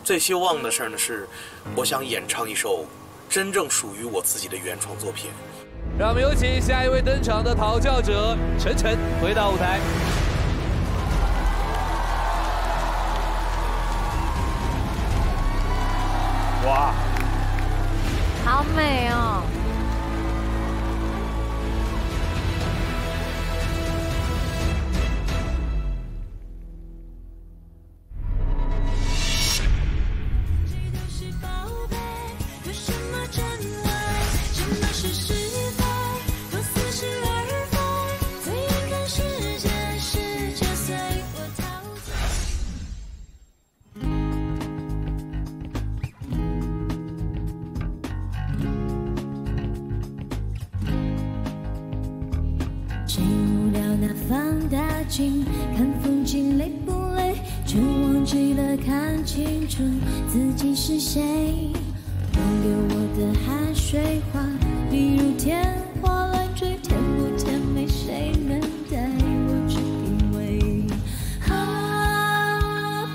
最希望的事呢是，我想演唱一首真正属于我自己的原创作品。让我们有请下一位登场的讨教者晨晨回到舞台。哇，好美哦！进入了那放大镜，看风景累不累，却忘记了看清楚自己是谁。忘掉我的汗水花，一如天花乱坠，甜不甜美谁能带我去品味？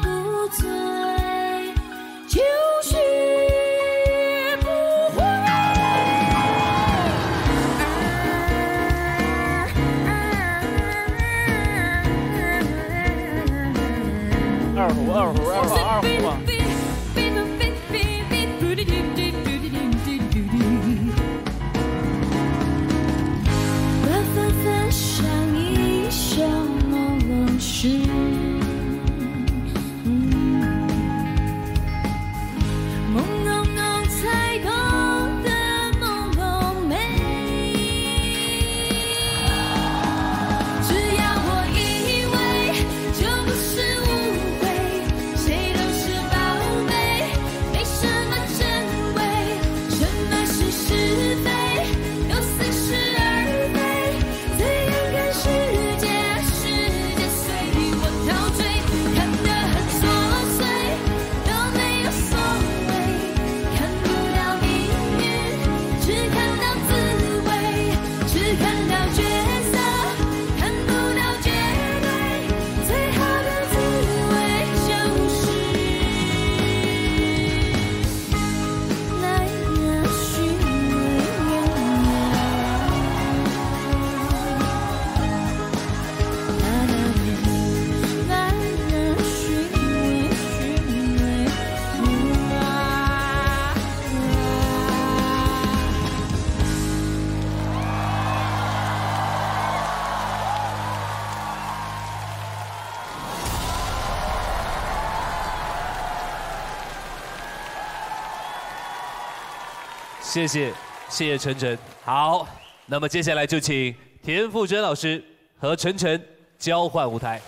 不醉就是不会。二胡嘛。晚饭分享一首朦胧诗，朦胧胧才懂得朦胧美。只要我以为就不是误会，谁都是宝贝，没什么真伪，什么是是非，又似是而非。最勇敢世界，世界随我陶醉，看得很琐碎，都没有所谓，看不到命运，只看到滋味，只看到角色，看不到绝对，最好的滋味就是来那虚伪谢谢晨晨。好，那么接下来就请田馥甄老师和晨晨交换舞台。